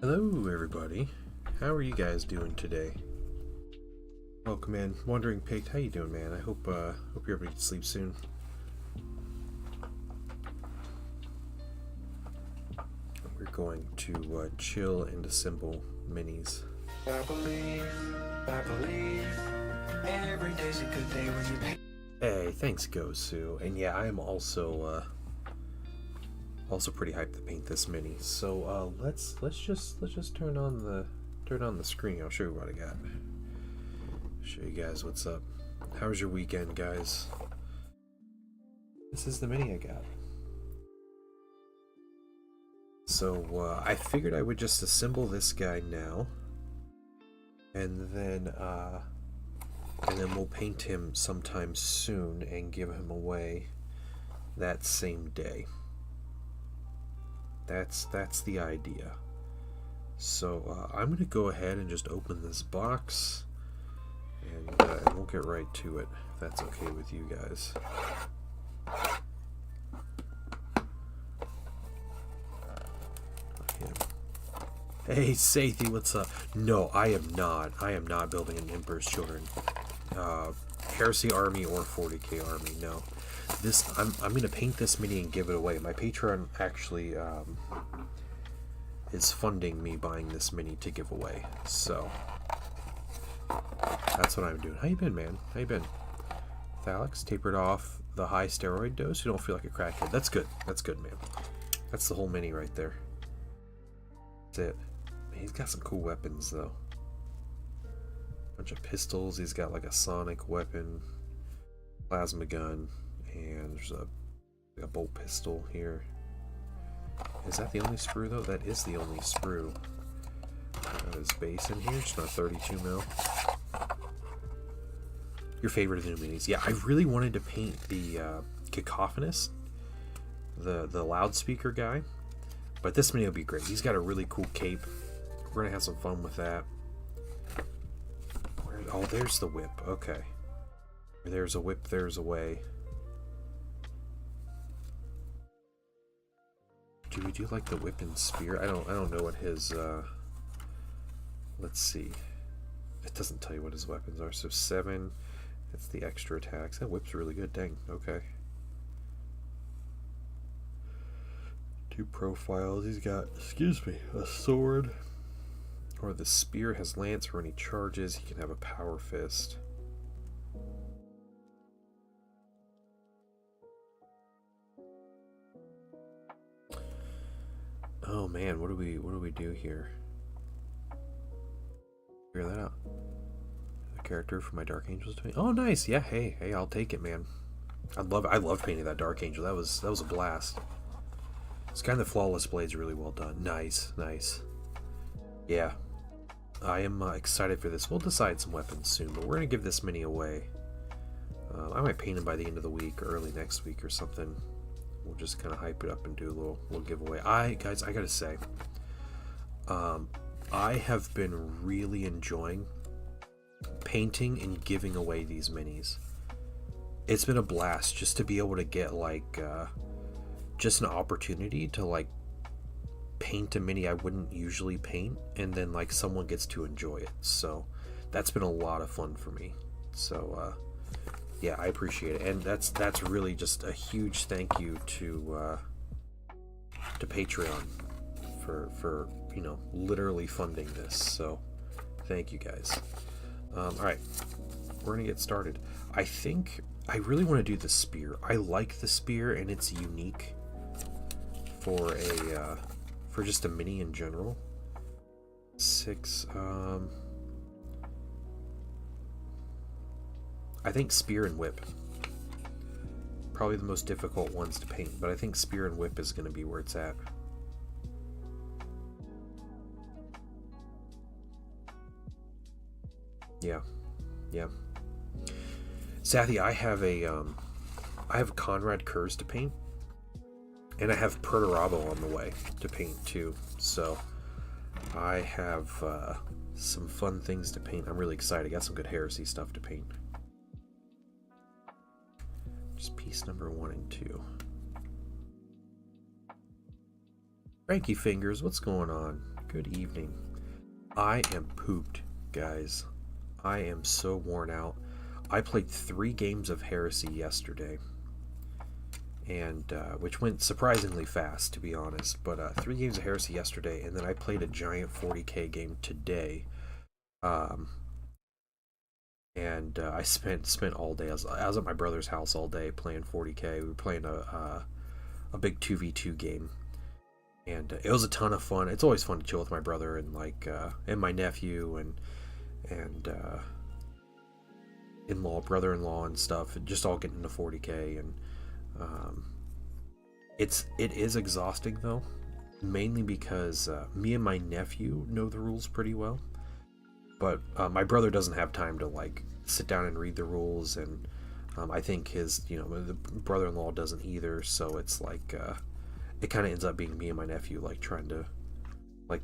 Hello, everybody. How are you guys doing today? Welcome in, Wandering Pig. How you doing, man? I hope you're able to sleep soon. We're going to chill and assemble minis. I believe, every day's a good day when you pay. Hey, thanks, Gosu. And yeah, I am also pretty hyped to paint this mini. So let's just turn on the screen. I'll show you what I got. Show you guys what's up. How was your weekend, guys? This is the mini I got. So I figured I would just assemble this guy now, and then we'll paint him sometime soon and give him away that same day. That's the idea. So I'm gonna go ahead and just open this box, and we'll get right to it, if that's okay with you guys. Hey, Sathi, what's up? No, I am not. I am not building an Emperor's Children, Heresy Army or 40k Army. No, I'm gonna paint this mini and give it away. My Patreon actually is funding me buying this mini to give away. So that's what I'm doing. How you been, man? How you been? Thalix tapered off the high steroid dose. You don't feel like a crackhead. That's good. That's good, man. That's the whole mini right there. That's it. He's got some cool weapons, though. Bunch of pistols. He's got like a sonic weapon, plasma gun, and there's a bolt pistol here. Is that the only sprue, though? That is the only sprue. Got his base in here, just not 32 mil. Your favorite of the new minis? Yeah, I really wanted to paint the Cacophonist, the loudspeaker guy, but this mini will be great. He's got a really cool cape. We're gonna have some fun with that. Oh, there's the whip. Okay. There's a whip, there's a way. Do we do like the whip and spear? I don't know what his let's see. It doesn't tell you what his weapons are. So 7, that's the extra attacks. That whip's really good, dang. Okay. 2 profiles. He's got, excuse me, a sword. Or the spear has lance for any charges. He can have a power fist. Oh man, what do we do here? Figure that out. A character for my Dark Angels doing. Oh nice, yeah, hey, I'll take it, man. I love painting that Dark Angel. That was a blast. It's kind of flawless blades, really well done. Nice. Yeah. I am excited for this. We'll decide some weapons soon, but we're going to give this mini away. I might paint him by the end of the week or early next week or something. We'll just kind of hype it up and do a little giveaway. Guys, I gotta say, I have been really enjoying painting and giving away these minis. It's been a blast just to be able to get like just an opportunity to like paint a mini I wouldn't usually paint, and then like someone gets to enjoy it. So that's been a lot of fun for me. So yeah, I appreciate it, and that's really just a huge thank you to Patreon for you know, literally funding this. So thank you guys. All right, we're gonna get started. I think I really want to do the spear. I like the spear, and it's unique for a for just a mini in general. 6. I think spear and whip. Probably the most difficult ones to paint, but I think spear and whip is going to be where it's at. Yeah. Sathi, I have Conrad Kurz to paint, and I have Perturabo on the way to paint too. So I have some fun things to paint. I'm really excited. I got some good heresy stuff to paint. Just piece number 1 and 2. Frankie Fingers, what's going on? good evening. I am pooped, guys. I am so worn out. I played 3 games of Heresy yesterday, and which went surprisingly fast, to be honest. But 3 games of Heresy yesterday, and then I played a giant 40k game today. And I spent all day. I was at my brother's house all day playing 40k. We were playing a big 2v2 game, and it was a ton of fun. It's always fun to chill with my brother and and my nephew and brother-in-law and stuff, and just all getting into 40k. And it is exhausting though, mainly because me and my nephew know the rules pretty well, but my brother doesn't have time to sit down and read the rules, and I think his the brother-in-law doesn't either. So it's it kind of ends up being me and my nephew trying to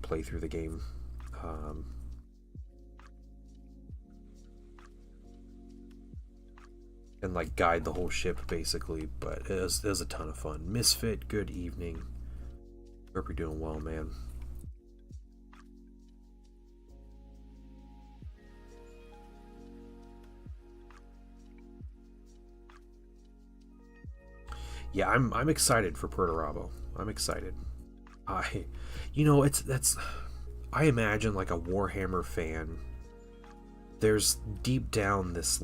play through the game. And guide the whole ship basically. But it was a ton of fun. Misfit, good evening. Hope you're doing well, man. Yeah, I'm excited for Perturabo. I'm excited. I imagine a Warhammer fan. There's deep down this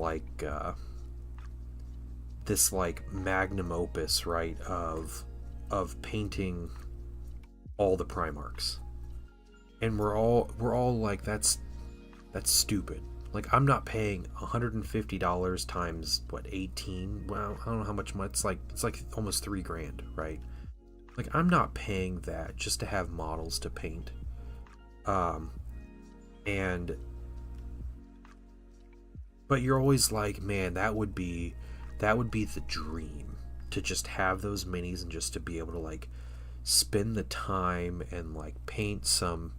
magnum opus, right, of painting all the Primarchs, and we're all like, that's stupid. I'm not paying $150 times 18. Well, I don't know how much. It's like almost $3,000, right? I'm not paying that just to have models to paint. But you're always like, man, that would be the dream, to just have those minis and just to be able to spend the time and paint some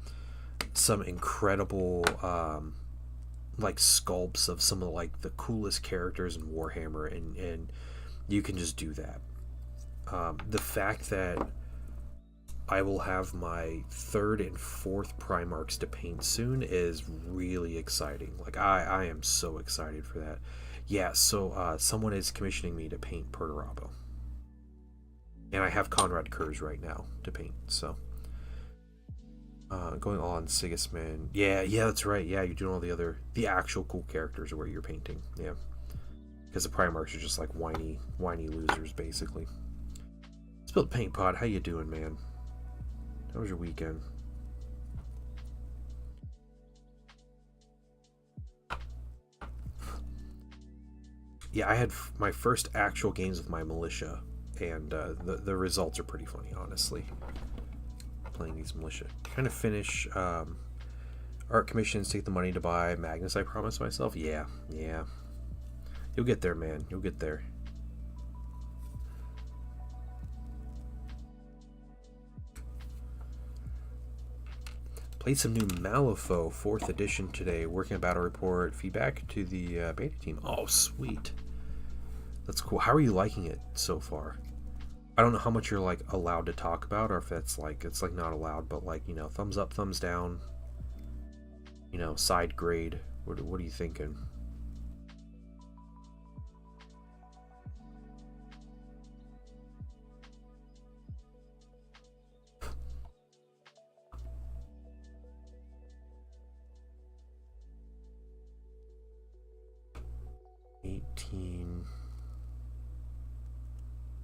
incredible sculpts of some of the coolest characters in Warhammer, and you can just do that. The fact that I will have my 3rd and 4th Primarchs to paint soon is really exciting. I am so excited for that. Yeah, so someone is commissioning me to paint Perturabo, and I have Conrad Kurz right now to paint. So going on Sigismund. Yeah, that's right. Yeah, you're doing all the actual cool characters are where you're painting. Yeah, because the Primarchs are just whiny losers basically. Spilled Paint Pod, how you doing, man? How was your weekend? Yeah, I had my first actual games with my militia, and the results are pretty funny, honestly. Playing these militia. Trying to finish art commissions, take the money to buy Magnus, I promised myself. Yeah. You'll get there, man. You'll get there. Played some new Malifaux 4th edition today. Working a battle report. Feedback to the beta team. Oh, sweet. That's cool. How are you liking it so far? I don't know how much you're allowed to talk about, or if it's it's not allowed, but thumbs up, thumbs down, side grade. What are you thinking?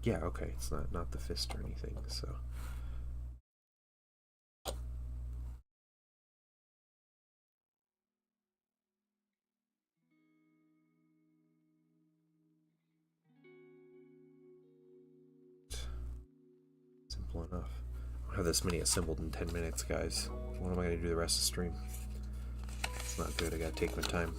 Yeah, okay, it's not the fist or anything, so. Simple enough. I'll have this mini assembled in 10 minutes, guys. What am I going to do the rest of the stream? It's not good, I gotta take my time.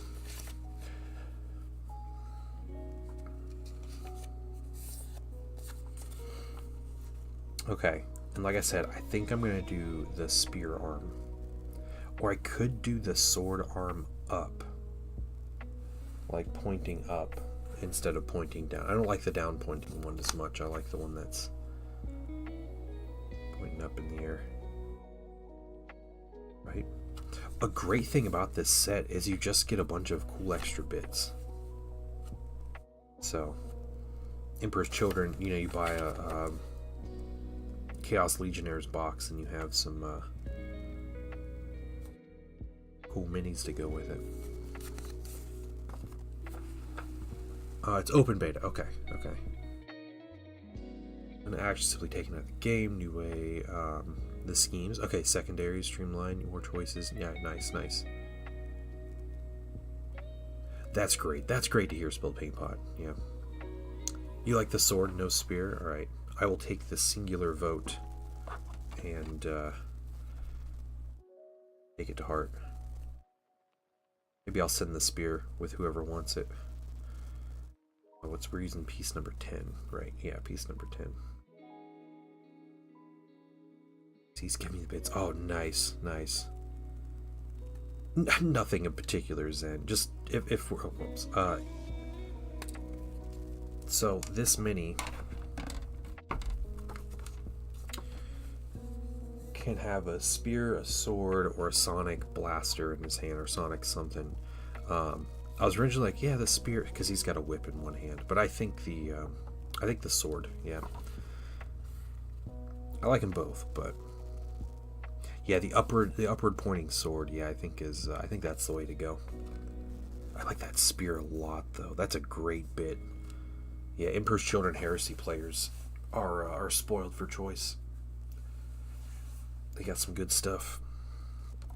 Okay, and like I said, I think I'm going to do the spear arm. Or I could do the sword arm up. Pointing up instead of pointing down. I don't like the down pointing one as much. I like the one that's pointing up in the air. right? A great thing about this set is you just get a bunch of cool extra bits. So, Emperor's Children, you know, you buy a Chaos Legionnaires box and you have some cool minis to go with it. It's open beta. Okay. And actually simply taken out of the game. New way. The schemes. Okay, secondary, streamline, more choices. Yeah, nice. That's great. That's great to hear, Spilled Paint Pot. Yeah. You like the sword, no spear? Alright. I will take the singular vote and take it to heart. Maybe I'll send the spear with whoever wants it. Oh, we're using piece number 10, right? Yeah, piece number 10. He's giving me the bits. Oh, nice. Nothing in particular, Zen. Just if we're... whoops. So, this mini can have a spear, a sword, or a sonic blaster in his hand, or sonic something. I was originally like, yeah, the spear, because he's got a whip in one hand. But I think the sword, yeah. I like them both, but yeah, the upward pointing sword, yeah, I think that's the way to go. I like that spear a lot, though. That's a great bit. Yeah, Emperor's Children Heresy players are spoiled for choice. They got some good stuff.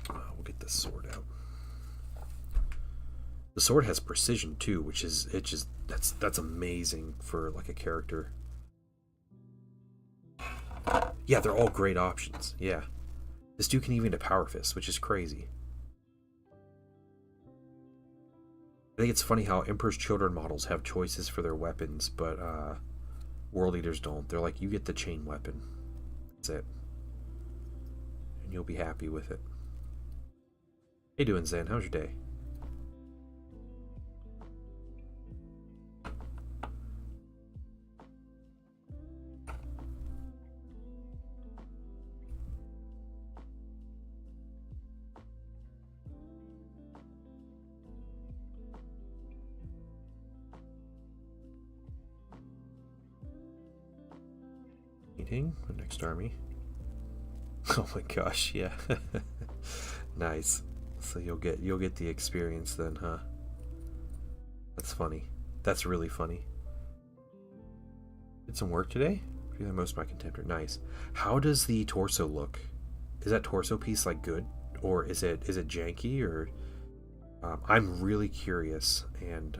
We'll get this sword out. The sword has precision too, which is that's amazing for like a character. Yeah, they're all great options. Yeah, this dude can even do Power Fist, which is crazy. I think it's funny how Emperor's Children models have choices for their weapons, but World Eaters don't. They're like, you get the chain weapon. That's it. And you'll be happy with it. How you doing, Zen? How's your day? Meeting the next army. Oh my gosh, yeah. Nice. So you'll get the experience then, huh? That's funny. That's really funny. Did some work today? Feeling most of my contemptor. Nice. How does the torso look? Is that torso piece like good, or is it janky, or? I'm really curious, and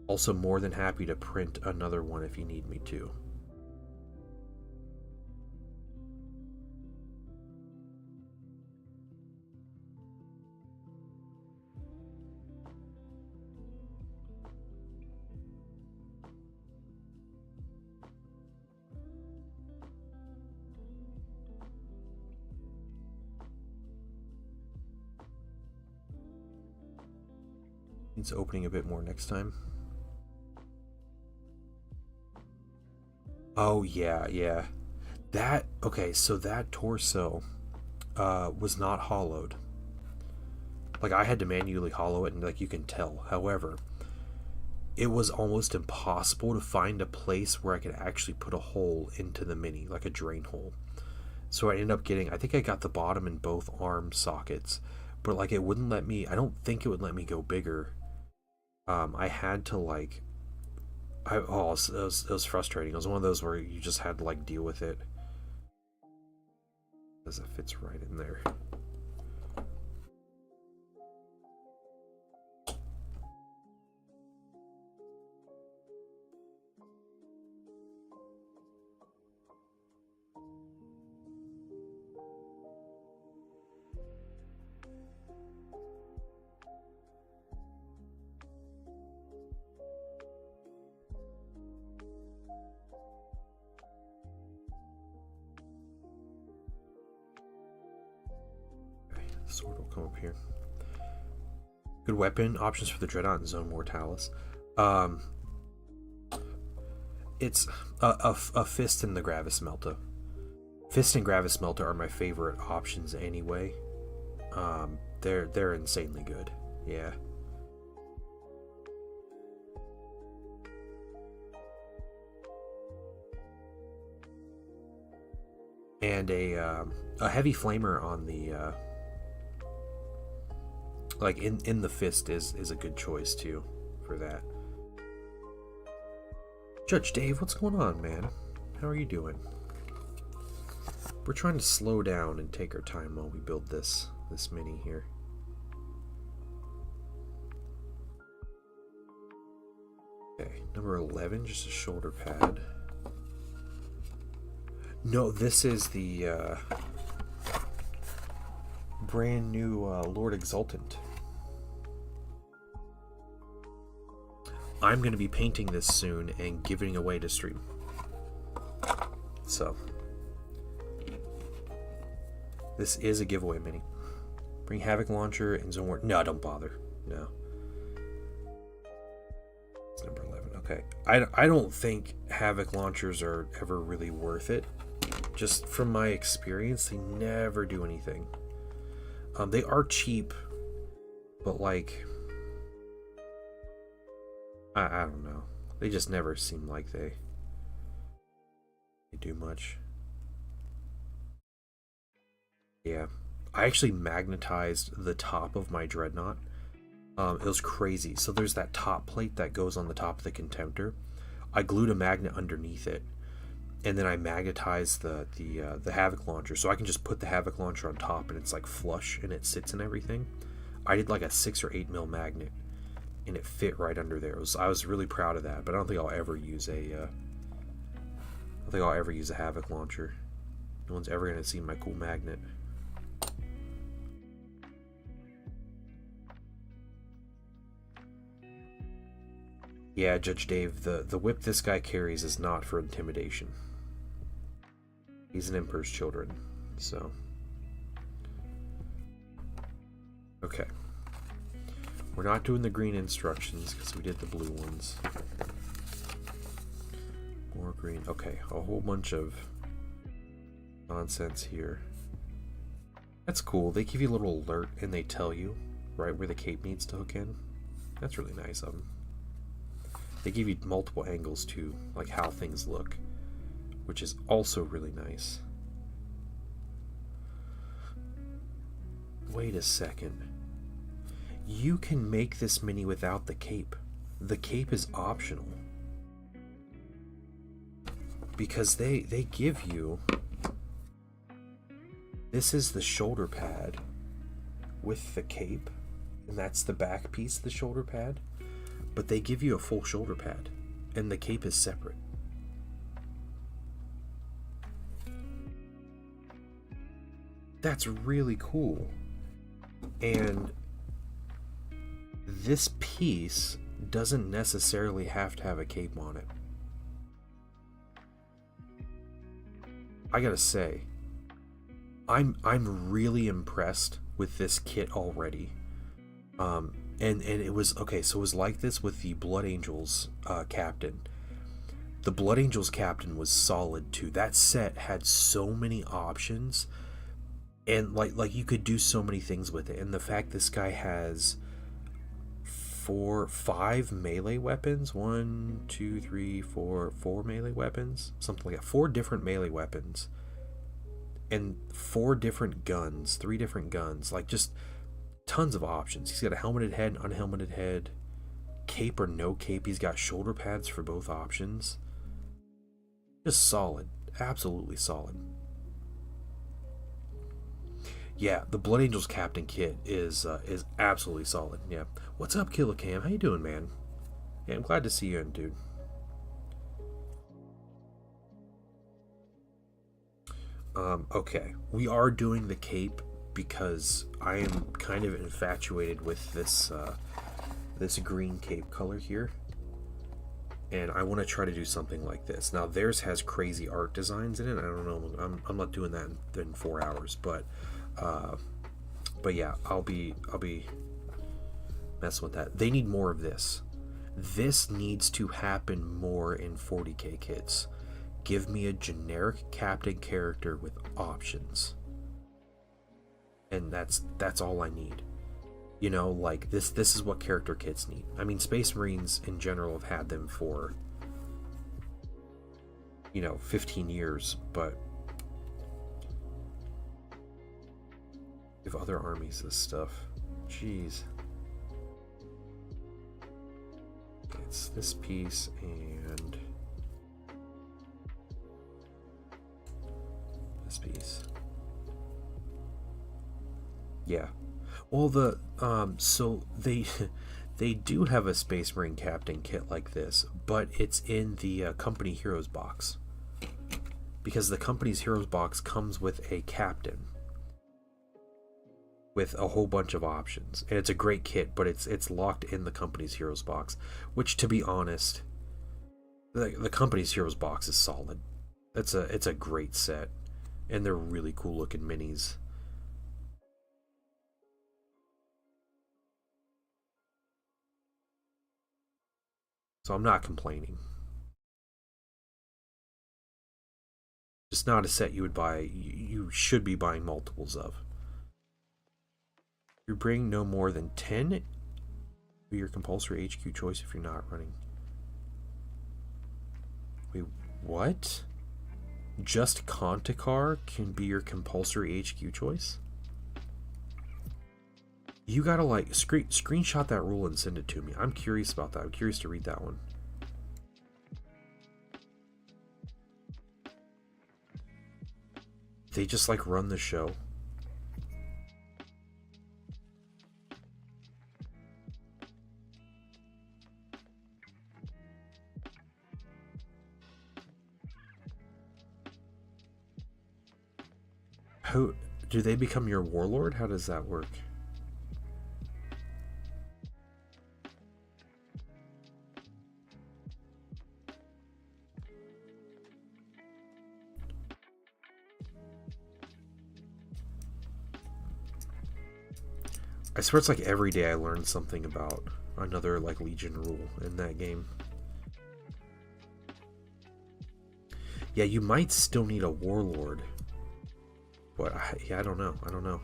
also more than happy to print another one if you need me to. It's opening a bit more next time. Oh yeah. Okay, so that torso was not hollowed. Like, I had to manually hollow it, and like you can tell. However, it was almost impossible to find a place where I could actually put a hole into the mini, like a drain hole. So I ended up getting, I think I got the bottom and both arm sockets, but like it wouldn't let me, I don't think it would let me go bigger. I had to like, it was frustrating. It was one of those where you just had to like deal with it. Because it fits right in there. Sword will come up here. Good weapon options for the Dreadnought and Zone Mortalis. It's a Fist and the Gravis Melta. Fist and Gravis Melta are my favorite options anyway. They're insanely good. Yeah. And a heavy flamer on the like in the fist is a good choice too for that. Judge Dave, what's going on, man? How are you doing? We're trying to slow down and take our time while we build this mini here. Okay, number 11, just a shoulder pad. No, this is the brand new Lord Exultant. I'm going to be painting this soon and giving away to stream. So, this is a giveaway mini. Bring Havoc Launcher and Zone War. No, don't bother. No. It's number 11. Okay. I don't think Havoc Launchers are ever really worth it. Just from my experience, they never do anything. They are cheap, but like, I don't know. They just never seem like they do much. Yeah, I actually magnetized the top of my Dreadnought. It was crazy. So there's that top plate that goes on the top of the Contemptor. I glued a magnet underneath it, and then I magnetized the Havoc Launcher, so I can just put the Havoc Launcher on top, and it's like flush, and it sits in everything. I did like a 6 or 8 mil magnet, and it fit right under there. I was really proud of that, but I don't think I'll ever use a Havoc Launcher. No one's ever gonna see my cool magnet. Yeah, Judge Dave, the whip this guy carries is not for intimidation. He's an Emperor's Children, so. Okay. We're not doing the green instructions because we did the blue ones. More green. Okay, a whole bunch of nonsense here. That's cool. They give you a little alert and they tell you right where the cape needs to hook in. That's really nice of them. They give you multiple angles too, like how things look, which is also really nice. Wait a second. You can make this mini without the cape. The cape is optional. Because they give you... This is the shoulder pad with the cape, and that's the back piece of the shoulder pad. But they give you a full shoulder pad, and the cape is separate. That's really cool. And this piece doesn't necessarily have to have a cape on it. I gotta say, I'm really impressed with this kit already. And it was okay, so it was like this with the Blood Angels captain. The Blood Angels captain was solid too. That set had so many options, and like you could do so many things with it. And the fact this guy has 5 melee weapons, 1, 2, 3, 4 melee weapons, something like that. 4 different melee weapons, and 4 different guns, 3 different guns, like just tons of options. He's got a helmeted head, unhelmeted head, cape or no cape. He's got shoulder pads for both options. Just solid, absolutely solid. Yeah, the Blood Angels Captain kit is absolutely solid. Yeah, what's up, Killer Cam? How you doing, man? Yeah, I'm glad to see you in, dude. Okay, we are doing the cape because I am kind of infatuated with this this green cape color here, and I want to try to do something like this. Now theirs has crazy art designs in it. I don't know. I'm not doing that in 4 hours, but yeah, I'll be messing with that. They need more of this. This needs to happen more in 40k kits. Give me a generic captain character with options. and that's all I need. You know, like this is what character kits need. I mean, Space Marines in general have had them for, you know, 15 years, but give other armies this stuff. Jeez. It's this piece and this piece. Yeah. Well, the so they do have a Space Marine Captain kit like this, but it's in the Company Heroes box, because the Company's Heroes box comes with a captain with a whole bunch of options, and it's a great kit, but it's locked in the Company's Heroes box, which, to be honest, the Company's Heroes box is solid. It's a great set, and they're really cool looking minis. So I'm not complaining. Just not a set you would buy. You should be buying multiples of. You bring no more than 10 to your compulsory HQ choice if you're not running. Wait, what? Just Contakar can be your compulsory HQ choice? You gotta like screenshot that rule and send it to me. I'm curious about that. I'm curious to read that one. They just like run the show. How do they become your warlord? How does that work? I swear it's like every day I learn something about another like Legion rule in that game. Yeah, you might still need a warlord. But I don't know. I don't know.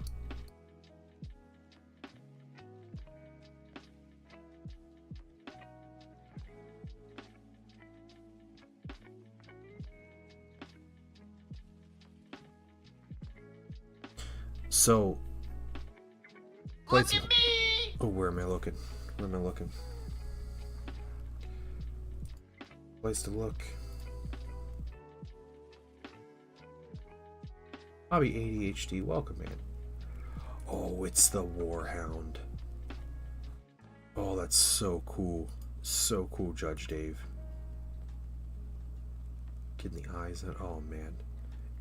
So Look at me! Oh, where am I looking? Where am I looking? Place to look. Hobby ADHD, welcome, man. Oh, it's the Warhound. Oh, that's so cool. So cool, Judge Dave. Getting the eyes out. Oh, man.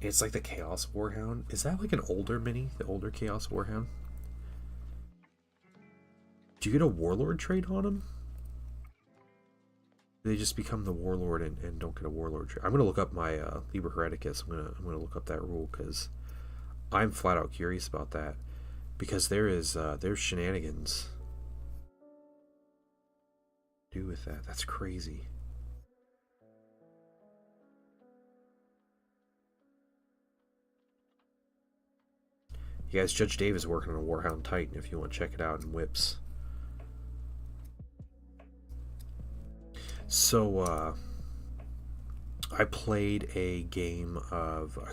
It's like the Chaos Warhound. Is that like an older mini? The older Chaos Warhound? Do you get a Warlord trait on him? They just become the Warlord and don't get a Warlord trait. I'm gonna look up my Liber Hereticus. I'm gonna look up that rule because I'm flat out curious about that. Because there's shenanigans to do with that. That's crazy. You guys, Judge Dave is working on a Warhound Titan if you want to check it out in Whips. So, I played a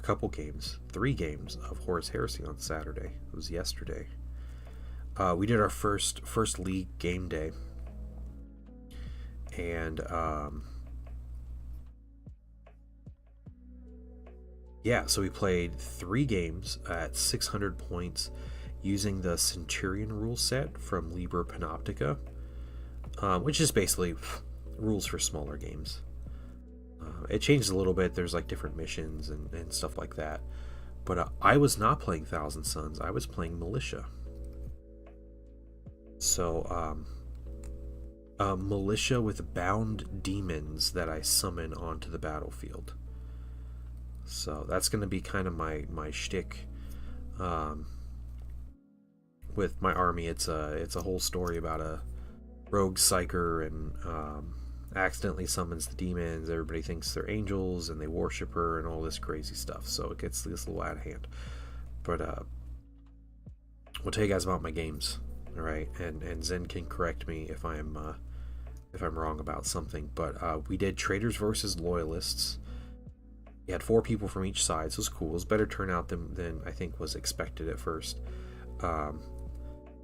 couple games, 3 games of Horus Heresy on Saturday. It was yesterday. We did our first league game day, and yeah, so we played 3 games at 600 points using the Centurion rule set from Liber Panoptica, which is basically rules for smaller games. It changes a little bit. There's like different missions and stuff like that. But I was not playing Thousand Sons. I was playing Militia. So, Militia with bound demons that I summon onto the battlefield. So that's going to be kind of my shtick. With my army, it's a whole story about a rogue psyker and accidentally summons the demons. Everybody thinks they're angels and they worship her and all this crazy stuff, so it gets a little out of hand. But I'll tell you guys about my games, all right? And Zen can correct me if I'm wrong about something. But we did Traitors versus Loyalists. We had 4 people from each side, so it was cool. It was better turnout than I think was expected at first.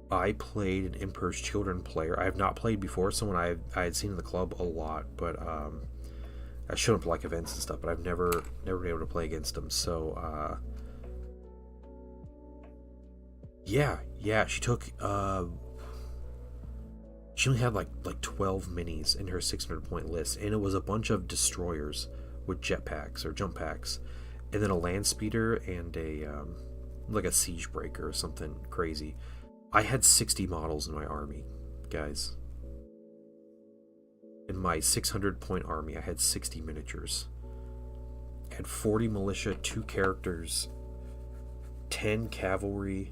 I played an Emperor's Children player. I have not played before. Someone I had seen in the club a lot, but I showed up to like events and stuff, but I've never been able to play against them. So yeah, she took she only had like 12 minis in her 600 point list, and it was a bunch of destroyers with jetpacks or jump packs, and then a land speeder and a like a siege breaker or something crazy. I had 60 models in my army, guys. In my 600 point army, I had 60 miniatures. I had 40 militia, 2 characters, 10 cavalry,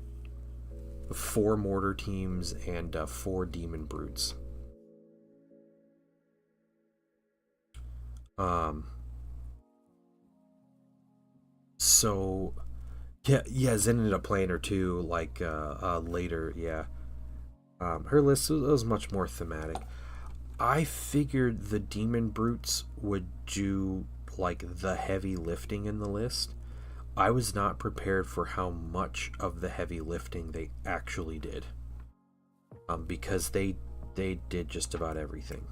4 mortar teams, and 4 demon brutes. So yeah, Zen ended up playing her too, like later, yeah. Her list was much more thematic. I figured the demon brutes would do like the heavy lifting in the list. I was not prepared for how much of the heavy lifting they actually did, because they did just about everything.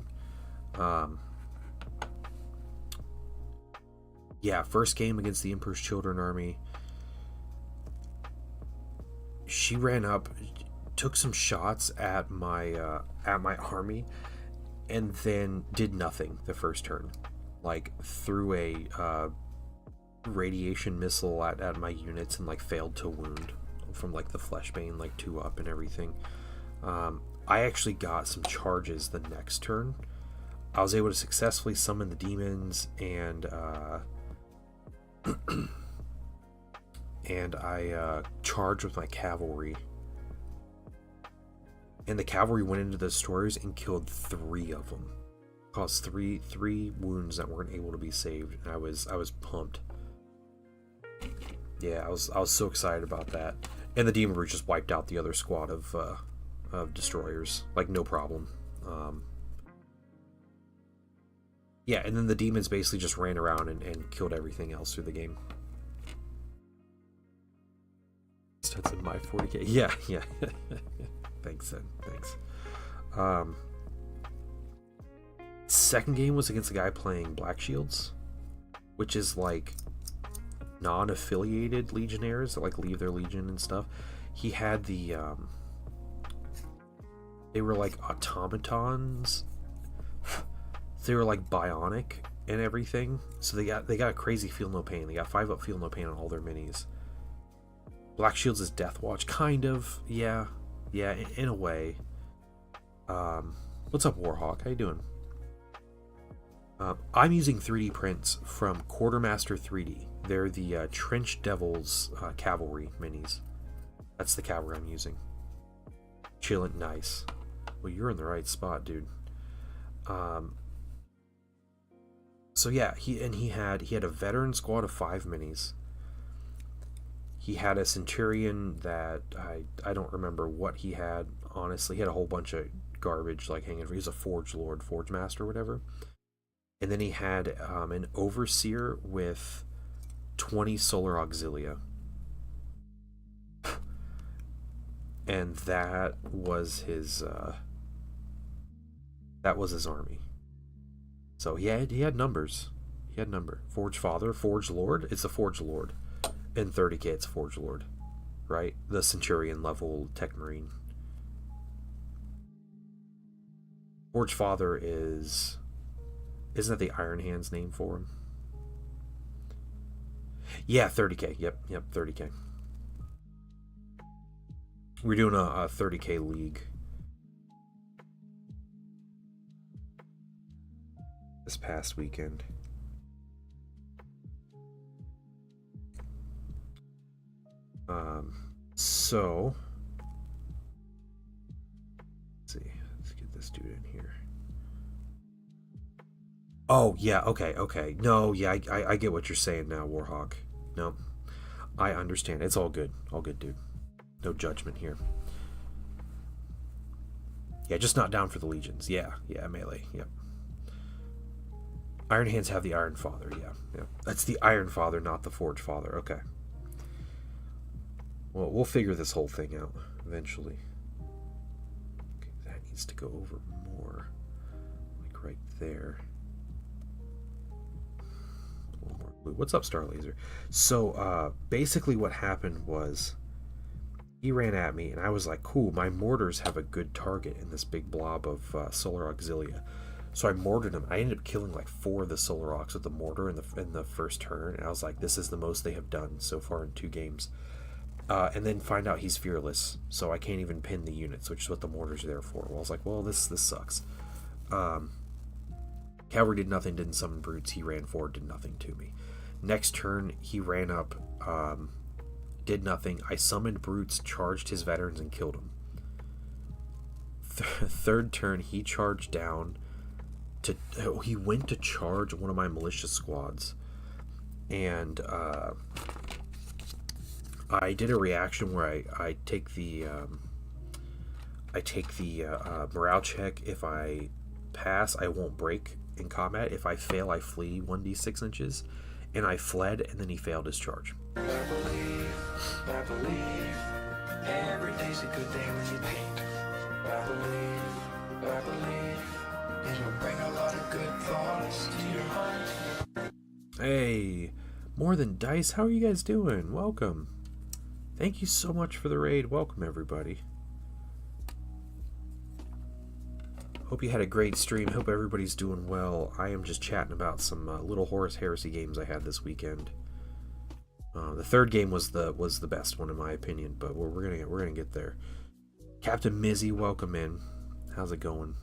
Yeah, first game against the Emperor's Children army, she ran up, took some shots at my army, and then did nothing the first turn. Like threw a radiation missile at my units and like failed to wound from like the Fleshbane, like 2 up and everything. I actually got some charges the next turn. I was able to successfully summon the demons, and and I charged with my cavalry. And the cavalry went into the destroyers and killed 3 of them. Caused three wounds that weren't able to be saved. And I was pumped. Yeah, I was so excited about that. And the demon brute just wiped out the other squad of destroyers, like no problem. Yeah, and then the demons basically just ran around and killed everything else through the game. That's in my 40k. Yeah. Thanks, Zen. Thanks. Second game was against a guy playing Black Shields, which is like non-affiliated legionnaires that like leave their legion and stuff. He had the they were like automatons. They were like bionic and everything. So they got crazy feel no pain. They got 5 up feel no pain on all their minis. Black Shields is Deathwatch, kind of. Yeah, in a way. What's up, Warhawk? How you doing? I'm using 3D prints from Quartermaster 3D. They're the Trench Devils cavalry minis. That's the cavalry I'm using. Chillin', nice. Well, you're in the right spot, dude. So yeah, he had a veteran squad of 5 minis. He had a Centurion that I don't remember what he had, honestly. He had a whole bunch of garbage like hanging. He was a Forge Lord, Forge Master, whatever. And then he had an Overseer with 20 Solar Auxilia. And that was his army. So he had numbers. He had number. Forge Father, Forge Lord. It's a Forge Lord. In 30k, it's Forge Lord, right? The Centurion level Tech Marine. Forge Father isn't that the Iron Hand's name for him? Yeah, 30k. Yep, 30k. We're doing a 30k league this past weekend. So let's see. Let's get this dude in here. Oh yeah, okay. No, yeah, I get what you're saying now, Warhawk. No, I understand. It's all good, dude. no judgment here. Yeah, just not down for the legions. Yeah, melee. Yep. Iron Hands have the Iron Father. Yeah. That's the Iron Father, not the Forge Father. Okay. Well, we'll figure this whole thing out eventually. Okay, that needs to go over more, like right there. A little more blue. What's up, Star Laser? So, basically, what happened was he ran at me, and I was like, "Cool, my mortars have a good target in this big blob of Solar Auxilia." So I mortared him. I ended up killing like 4 of the Solar Aux with the mortar in the first turn, and I was like, "This is the most they have done so far in 2 games." And then find out he's fearless, so I can't even pin the units, which is what the mortars are there for. Well, I was like, "Well, this sucks." Cavalry did nothing, didn't summon brutes. He ran forward, did nothing to me. Next turn, he ran up, did nothing. I summoned brutes, charged his veterans, and killed him. Third turn, he charged down. He went to charge one of my militia squads, and I did a reaction where I take the morale check. If I pass, I won't break in combat. If I fail, I flee 1d6 inches, and I fled, and then he failed his charge. I believe every day's a good day when you paint. I believe it'll bring a lot of good thoughts to your heart. Hey, More Than Dice, how are you guys doing? Welcome. Thank you so much for the raid. Welcome, everybody. Hope you had a great stream. Hope everybody's doing well. I am just chatting about some Little Horus Heresy games I had this weekend. The third game was the best one in my opinion, but we're gonna get there. Captain Mizzy, welcome in. How's it going?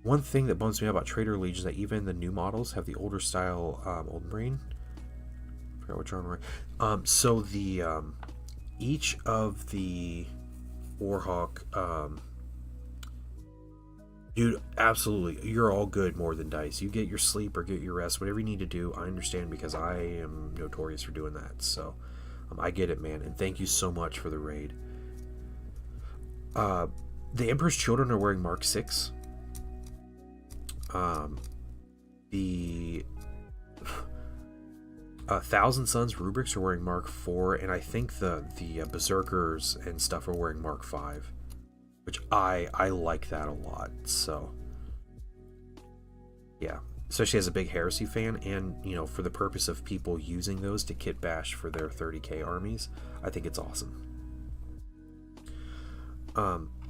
One thing that bums me out about Trader Legion is that even the new models have the older style Old Marine. I forgot which armor. So the each of the Warhawk, dude, absolutely, you're all good. More Than Dice. You get your sleep or get your rest, whatever you need to do. I understand because I am notorious for doing that. So I get it, man. And thank you so much for the raid. The Emperor's Children are wearing Mark 6. The Thousand Sons Rubrics are wearing Mark 4, and I think the Berserkers and stuff are wearing Mark 5, which I like that a lot. So yeah, especially as a big Heresy fan, and for the purpose of people using those to kit bash for their 30k armies, I think it's awesome.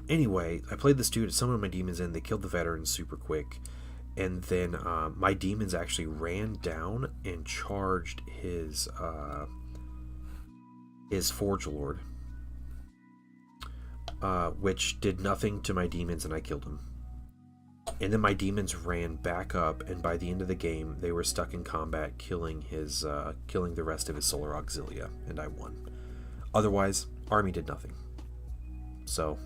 Anyway, I played this dude, summoned my demons in, they killed the veterans super quick. And then my demons actually ran down and charged his Forge Lord, which did nothing to my demons, and I killed him. And then my demons ran back up, and by the end of the game, they were stuck in combat, killing the rest of his Solar Auxilia, and I won. Otherwise, army did nothing. So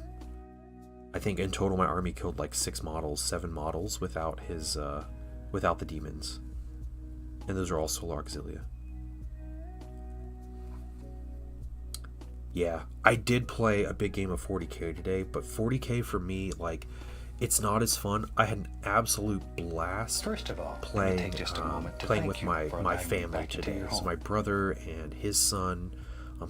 I think in total my army killed like 7 models without the demons. And those are all Solar Auxilia. Yeah, I did play a big game of 40k today, but 40k for me, like, it's not as fun. I had an absolute blast. First of all, playing with my family today. So my brother and his son,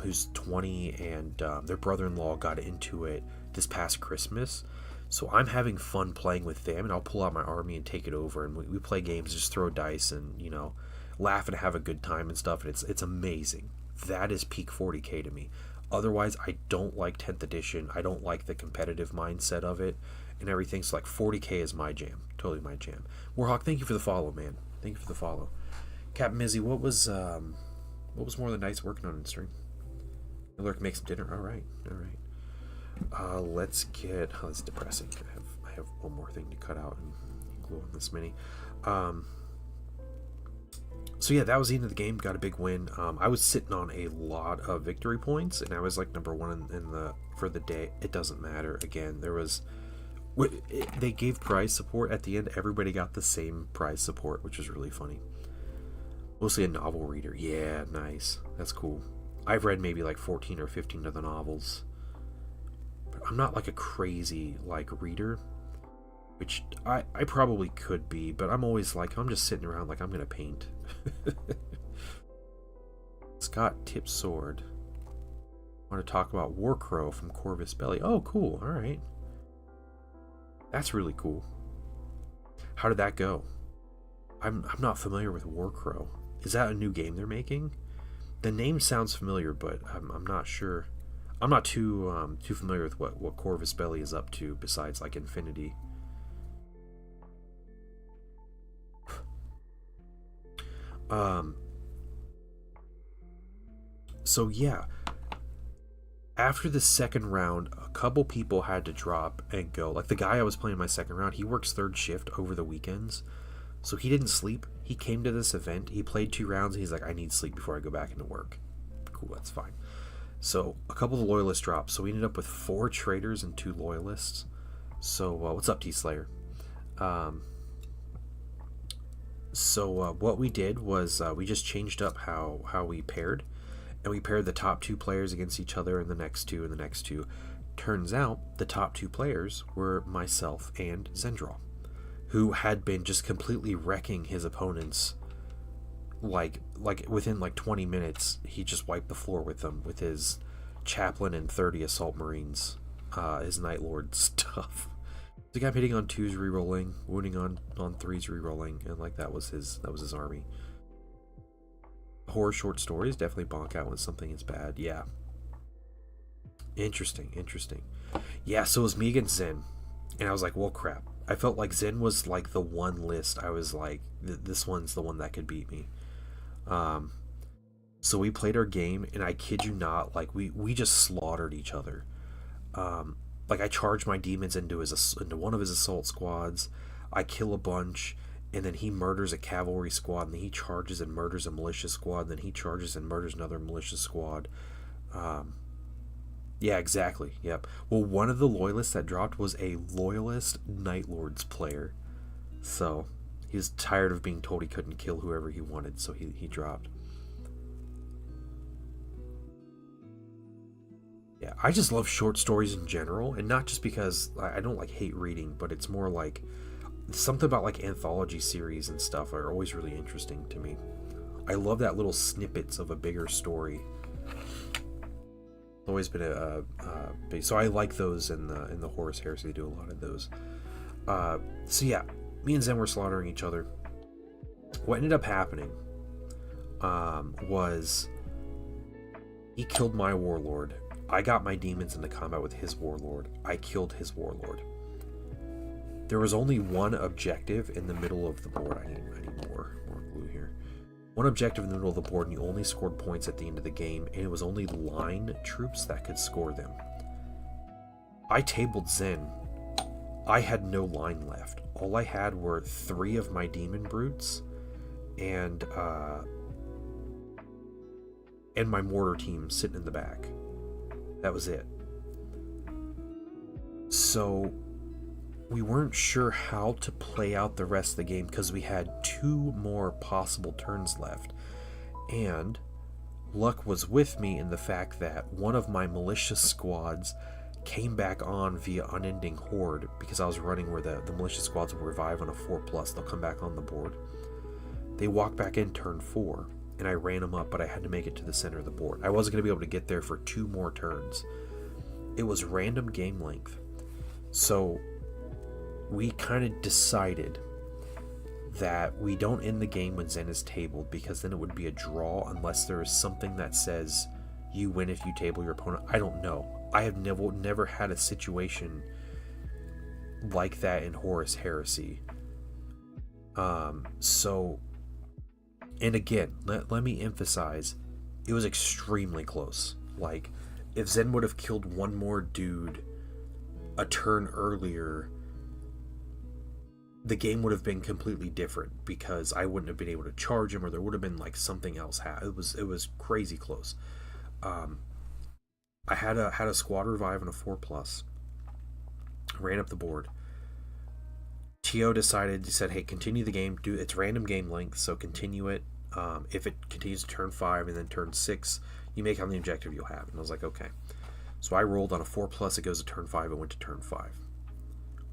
who's 20, and their brother-in-law got into it this past Christmas, so I'm having fun playing with them, and I'll pull out my army and take it over, and we play games, just throw dice and laugh and have a good time and stuff, and it's amazing. That is peak 40k to me. Otherwise, I don't like 10th edition. I don't like the competitive mindset of it and everything. So like 40k is my jam, totally my jam. Warhawk, thank you for the follow, man. Thank you for the follow. Captain Mizzy, what was More Than Dice working on in stream? Lurk makes some dinner. All right. Let's get. Oh, that's depressing. I have one more thing to cut out and glue on this mini. So yeah, that was the end of the game. Got a big win. I was sitting on a lot of victory points, and I was like number 1 for the day. It doesn't matter. Again, they gave prize support at the end. Everybody got the same prize support, which is really funny. Mostly a novel reader. Yeah, nice. That's cool. I've read maybe like 14 or 15 of the novels. But I'm not like a crazy like reader, which I probably could be, but I'm always like, I'm just sitting around like I'm gonna paint. Scott Tipsword. I want to talk about Warcrow from Corvus Belli. Oh, cool. All right. That's really cool. How did that go? I'm not familiar with Warcrow. Is that a new game they're making? The name sounds familiar, but I'm not sure. I'm not too familiar with what Corvus Belli is up to besides like Infinity. So yeah, after the second round, a couple people had to drop and go. Like the guy I was playing my second round, he works third shift over the weekends, so he didn't sleep. He came to this event, he played 2 rounds, and he's like, I need sleep before I go back into work. Cool, that's fine. So a couple of the loyalists dropped, so we ended up with 4 traders and 2 loyalists. So what's up, T-Slayer? What we did was we just changed up how we paired, and we paired the top 2 players against each other and the next 2 and the next 2. Turns out the top 2 players were myself and Zendral, who had been just completely wrecking his opponents. Like within like 20 minutes, he just wiped the floor with them with his chaplain and 30 assault marines, his Night Lord stuff. The guy hitting on 2s, rerolling, wounding on 3s, rerolling, and like that was his army. Horror short stories definitely bonk out when something is bad. Yeah. Interesting. Yeah, so it was me against Zen, and I was like, well, crap. I felt like Zen was like the one list I was like, this one's the one that could beat me. So we played our game, and I kid you not, like we just slaughtered each other. Like I charged my demons into one of his assault squads. I kill a bunch, and then he murders a cavalry squad, and then he charges and murders a militia squad, and then he charges and murders another militia squad. Yeah, exactly. Yep. Well, one of the loyalists that dropped was a loyalist Night Lords player. So he was tired of being told he couldn't kill whoever he wanted, so he dropped. Yeah, I just love short stories in general, and not just because I don't like hate reading, but it's more like something about like anthology series and stuff are always really interesting to me. I love that little snippets of a bigger story. It's always been a big, so I like those in the Horus Heresy. They do a lot of those. So yeah, me and Zen were slaughtering each other. What ended up happening was he killed my warlord. I got my demons into combat with his warlord. I killed his warlord. There was only one objective in the middle of the board. I need more glue here. One objective in the middle of the board, and you only scored points at the end of the game, and it was only line troops that could score them. I tabled Zen. I had no line left. All I had were 3 of my demon brutes and my mortar team sitting in the back. That was it. So we weren't sure how to play out the rest of the game because we had 2 more possible turns left. And luck was with me in the fact that one of my militia squads came back on via Unending Horde because I was running where the militia squads will revive on a 4+. They'll come back on the board. They walked back in turn 4, and I ran them up, but I had to make it to the center of the board. I wasn't going to be able to get there for 2 more turns. It was random game length. So we kind of decided that we don't end the game when Zen is tabled, because then it would be a draw unless there is something that says you win if you table your opponent. I don't know. I have never had a situation like that in Horus Heresy. So, and again, let me emphasize, it was extremely close. Like, if Zen would have killed one more dude a turn earlier, the game would have been completely different because I wouldn't have been able to charge him, or there would have been like something else. It was crazy close. I had a squad revive and a 4+. Ran up the board. Tio decided, he said, hey, continue the game. It's random game length, so continue it. If it continues to turn 5 and then turn 6, You make on the objective, you'll have it. And I was like, okay. So I rolled on a 4+, it goes to turn 5, I went to turn 5.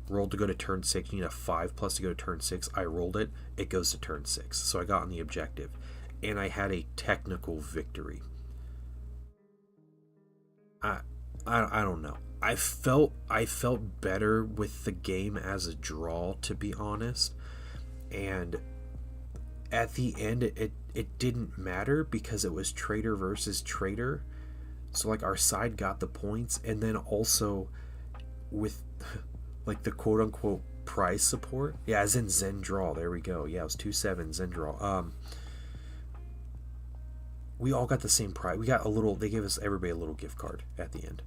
Rolled to go to turn 6, you need a 5+ to go to turn 6. I rolled it, it goes to turn 6. So I got on the objective. And I had a technical victory. I don't know. I felt better with the game as a draw, to be honest. And at the end, it didn't matter because it was trader versus trader. So like our side got the points, and then also with like the quote unquote prize support. Yeah, as in Zen draw. There we go. Yeah, it was 2-7 Zen draw. We all got the same prize. We got a little. They gave us everybody a little gift card at the end.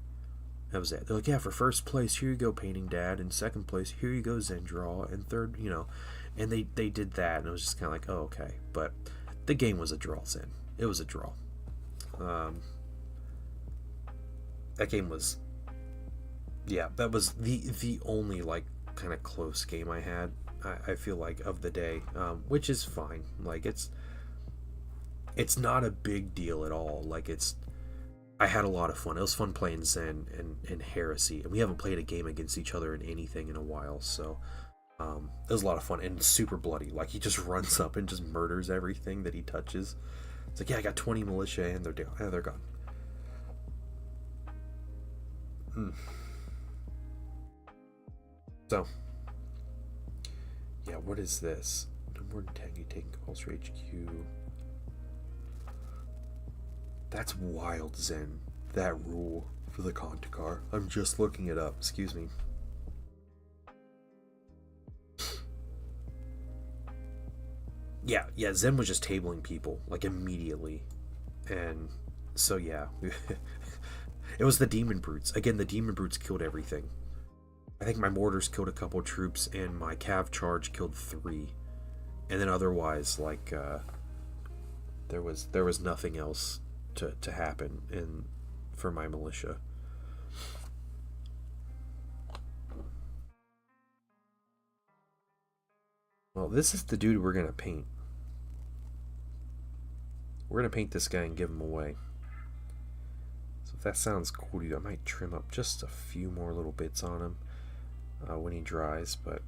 That was it. They're like, yeah, for first place, here you go, Painting Dad, and second place, here you go, Zen draw, and third, and they did that, and it was just kind of like, oh, okay. But the game was a draw, Zen. It was a draw. That game was, yeah, that was the only like kind of close game I had. I feel like of the day, which is fine. Like it's not a big deal at all. Like I had a lot of fun. It was fun playing Zen and Heresy, and we haven't played a game against each other in anything in a while, so it was a lot of fun and super bloody. Like he just runs up and just murders everything that he touches. It's like, yeah, I got 20 militia and they're down. Yeah, they're gone. So, yeah, what is this? No more than 10, you take compulsory HQ. That's wild, Zen. That rule for the Contakar. I'm just looking it up. Excuse me. Yeah, Zen was just tabling people, like, immediately. And so, yeah. It was the Demon Brutes. Again, the Demon Brutes killed everything. I think my mortars killed a couple troops, and my cav charge killed 3. And then otherwise, like, there was nothing else to happen for my militia. Well, this is the dude we're gonna paint. We're gonna paint this guy and give him away. So if that sounds cool to you, I might trim up just a few more little bits on him when he dries, but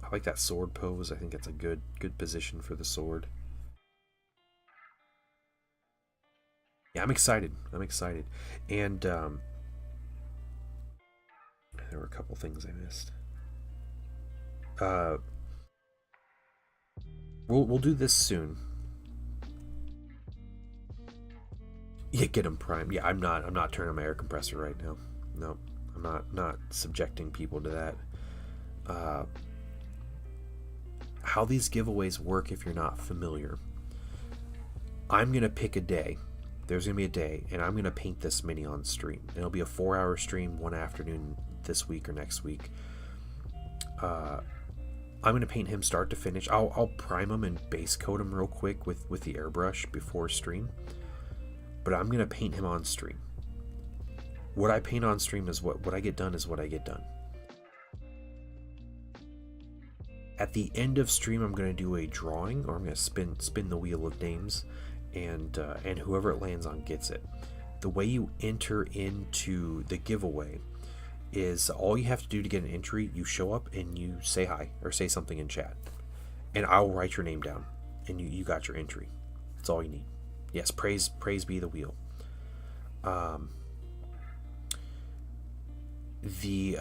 I like that sword pose. I think it's a good position for the sword. Yeah, I'm excited. And there were a couple things I missed. We'll do this soon. Yeah, get him primed. Yeah, I'm not turning on my air compressor right now. No, I'm not subjecting people to that. How these giveaways work, if you're not familiar, I'm gonna pick a day. There's gonna be a day, and I'm gonna paint this mini on stream. It'll be a 4-hour stream, one afternoon this week or next week. I'm gonna paint him start to finish. I'll prime him and base coat him real quick with the airbrush before stream. But I'm gonna paint him on stream. What I paint on stream is what I get done is what I get done. At the end of stream, I'm gonna do a drawing, or I'm gonna spin the wheel of names, and whoever it lands on gets it. The way you enter into the giveaway is all you have to do to get an entry. You show up and you say hi or say something in chat, and I'll write your name down, and you got your entry. That's all you need. Yes, praise be the wheel. The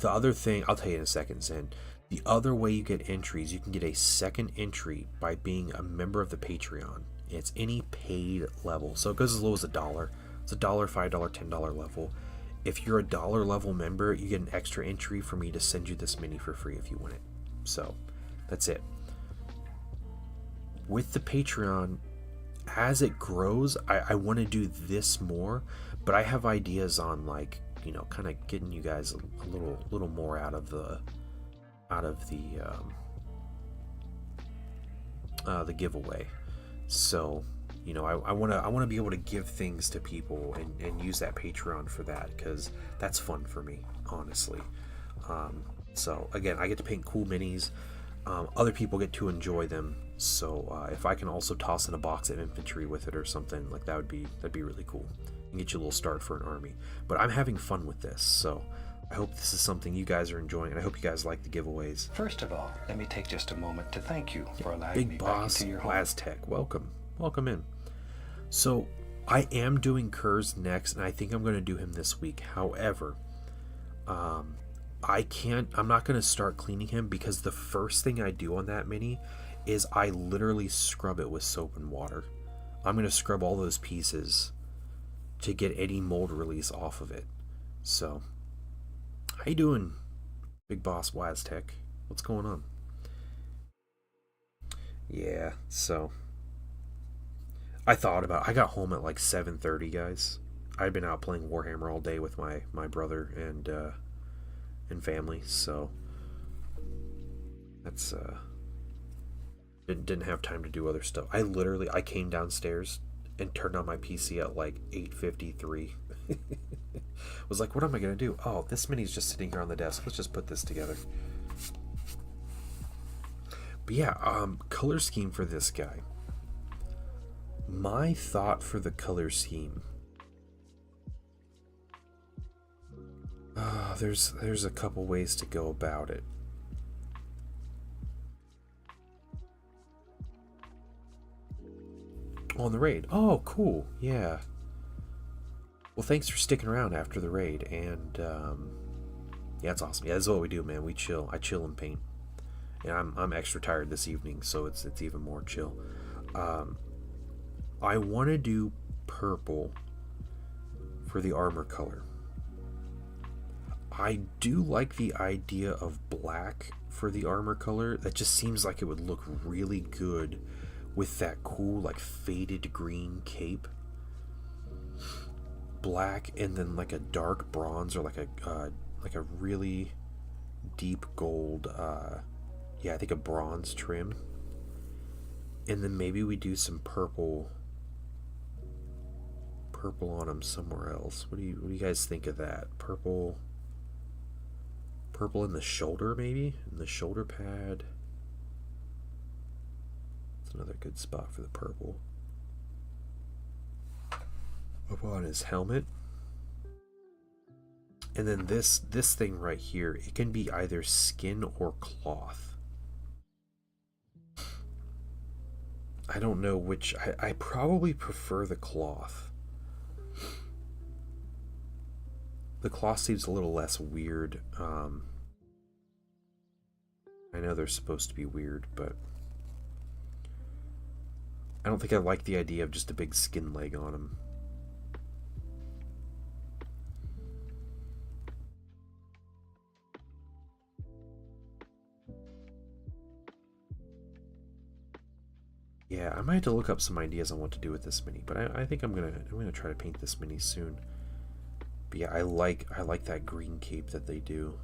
other thing I'll tell you in a second, Zen. The other way you get entries, you can get a second entry by being a member of the Patreon. It's any paid level, so it goes as low as $1. It's $1, $5, $10 level. If you're a $1 level member, you get an extra entry for me to send you this mini for free if you want it. So that's it. With the Patreon, as it grows, I want to do this more, but I have ideas on, like, kind of getting you guys a little more out of the giveaway. So I want to be able to give things to people and use that Patreon for that, because that's fun for me, honestly. So again, I get to paint cool minis. other people get to enjoy them. So if I can also toss in a box of infantry with it or something, like that'd be really cool, and get you a little start for an army. But I'm having fun with this, so I hope this is something you guys are enjoying, and I hope you guys like the giveaways. First of all, let me take just a moment to thank you for allowing Big me Boss back into your home. Waztec, welcome in. So I am doing Kurz next, and I think I'm going to do him this week. However, I'm not going to start cleaning him, because the first thing I do on that mini is I literally scrub it with soap and water. I'm going to scrub all those pieces to get any mold release off of it. So, how you doing, Big Boss Waztec? What's going on? Yeah, so I got home at like 7:30, guys. I'd been out playing Warhammer all day with my brother and family, so that's didn't have time to do other stuff. I came downstairs and turned on my PC at like 8:53. Was like, what am I gonna do? Oh, this mini's just sitting here on the desk. Let's just put this together. But yeah, color scheme for this guy. My thought for the color scheme. There's a couple ways to go about it. On the raid. Oh, cool. Yeah. Well, thanks for sticking around after the raid, and yeah, it's awesome. Yeah, that's what we do, man. We chill. I chill and paint. And I'm extra tired this evening, so it's even more chill. I want to do purple for the armor color. I do like the idea of black for the armor color. That just seems like it would look really good with that cool, like, faded green cape. Black and then like a dark bronze, or like a really deep gold, yeah, I think a bronze trim. And then maybe we do some purple on them somewhere else. What do you guys think of that? Purple in the shoulder, maybe? In the shoulder pad. It's another good spot for the purple. Up on his helmet. And then this thing right here, it can be either skin or cloth. I don't know which. I probably prefer the cloth. The cloth seems a little less weird. I know they're supposed to be weird, but I don't think I like the idea of just a big skin leg on him. Yeah, I might have to look up some ideas on what to do with this mini, but I think I'm gonna try to paint this mini soon. But yeah, I like that green cape that they do.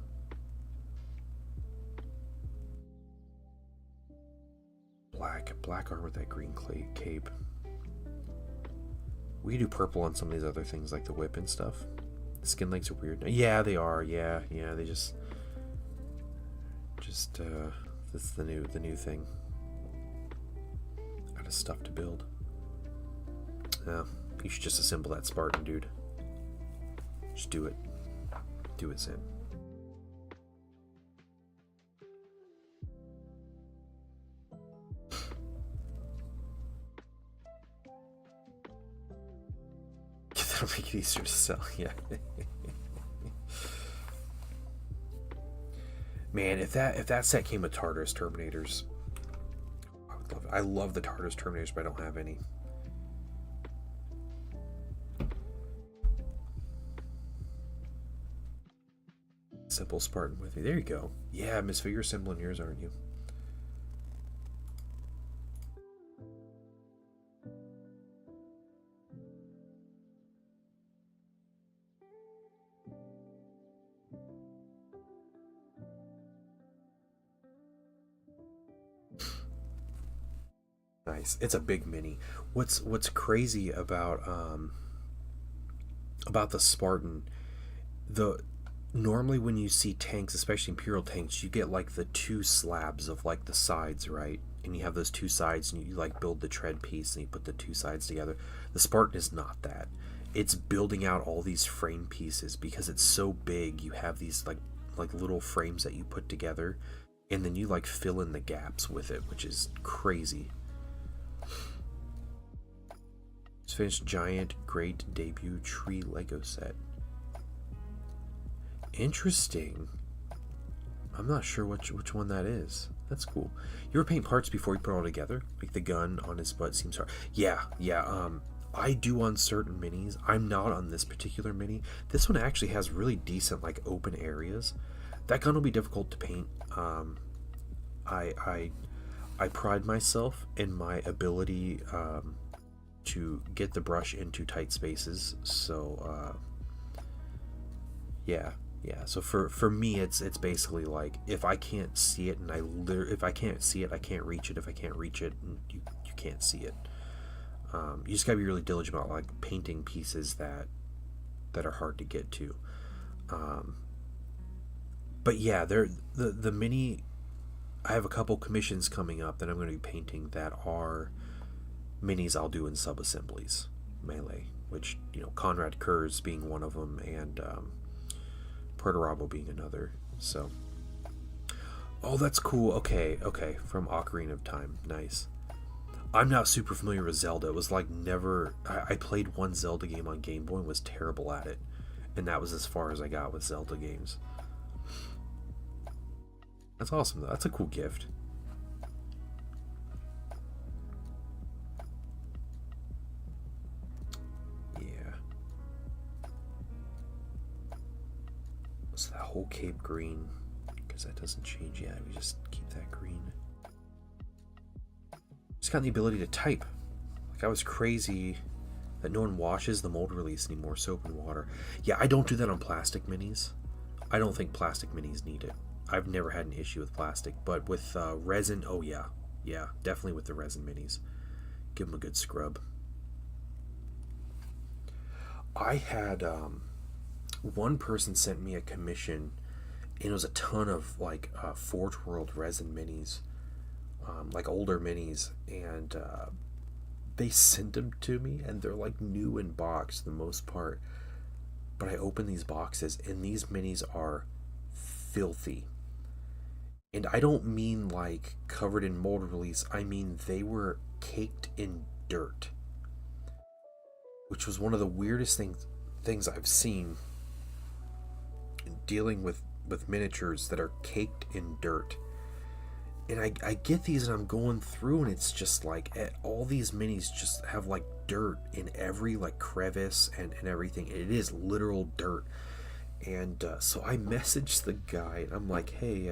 Black armor with that green cape. We could do purple on some of these other things like the whip and stuff. The skin legs are weird. Yeah, they are. Yeah, they just this is the new thing. Out of stuff to build. You should just assemble that Spartan, dude. Just do it. Do it, Sam. That'll make it easier to sell, yeah. Man, if that set came with Tartarus Terminators, I would love it. I love the Tartarus Terminators, but I don't have any. Simple Spartan with me. There you go. Yeah, Misfit, you're assembling yours, aren't you? Nice. It's a big mini. What's crazy about the Spartan, normally when you see tanks, especially Imperial tanks, you get like the two slabs of like the sides, right? And you have those two sides and you like build the tread piece and you put the two sides together. The Spartan is not that. It's building out all these frame pieces because it's so big. You have these like little frames that you put together and then you like fill in the gaps with it, which is crazy. Just finished Giant Great Debut Tree Lego set. Interesting. I'm not sure which one that is. That's cool. You ever paint parts before you put it all together? Like the gun on his butt seems hard. Yeah. I do on certain minis. I'm not on this particular mini. This one actually has really decent like open areas. That gun will be difficult to paint. I pride myself in my ability to get the brush into tight spaces. So yeah. So for me, it's basically like if I can't see it, and if I can't see it, I can't reach it. If I can't reach it, you can't see it. You just gotta be really diligent about like painting pieces that are hard to get to. But yeah, the mini. I have a couple commissions coming up that I'm going to be painting that are minis I'll do in sub-assemblies, melee, which, you know, Conrad Kurz being one of them, and Perturabo being another. So, oh, that's cool. Okay, from Ocarina of Time. Nice. I'm not super familiar with Zelda. It was like never... I played one Zelda game on Game Boy and was terrible at it. And that was as far as I got with Zelda games. That's awesome, though. That's a cool gift. Yeah. So that whole Cape green, because that doesn't change yet. We just keep that green. Just got the ability to type. Like, I was crazy that no one washes the mold release anymore, soap and water. Yeah, I don't do that on plastic minis. I don't think plastic minis need it. I've never had an issue with plastic, but with resin, oh yeah, definitely with the resin minis. Give them a good scrub. I had one person sent me a commission, and it was a ton of like Forge World resin minis, like older minis, and they sent them to me, and they're like new in box for the most part. But I opened these boxes, and these minis are filthy. And I don't mean like covered in mold release, I mean they were caked in dirt. Which was one of the weirdest things I've seen in dealing with miniatures that are caked in dirt. And I get these and I'm going through and it's just like all these minis just have like dirt in every like crevice and everything. It is literal dirt. And so I messaged the guy and I'm like, hey,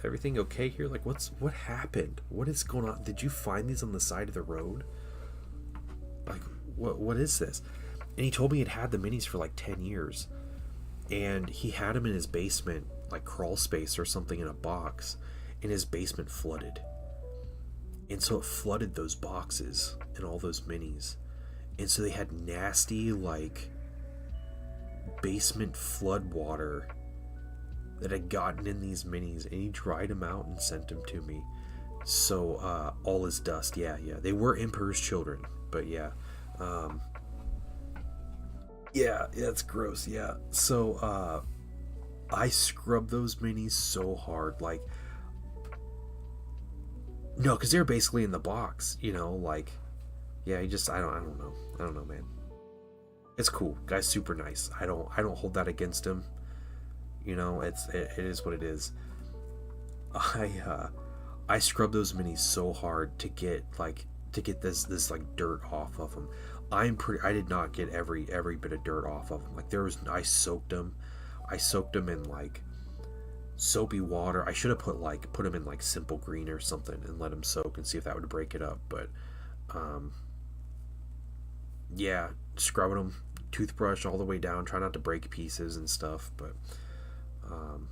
everything okay here? Like, what happened? What is going on? Did you find these on the side of the road? Like, what is this? And he told me he'd had the minis for like 10 years, and he had them in his basement, like crawl space or something, in a box, and his basement flooded, and so it flooded those boxes and all those minis, and so they had nasty like basement flood water that had gotten in these minis, and he dried them out and sent them to me. So all is dust. Yeah, they were Emperor's Children, but yeah, it's gross. Yeah, so I scrubbed those minis so hard, like, no, because they're basically in the box, you know, like, yeah, I don't know, man. It's cool, guy's super nice. I don't hold that against him. You know, it is what it is. I scrubbed those minis so hard to get this like dirt off of them. I did not get every bit of dirt off of them. Like I soaked them in like soapy water. I should have put them in like Simple Green or something and let them soak and see if that would break it up. But yeah, scrubbing them, toothbrush all the way down, try not to break pieces and stuff. But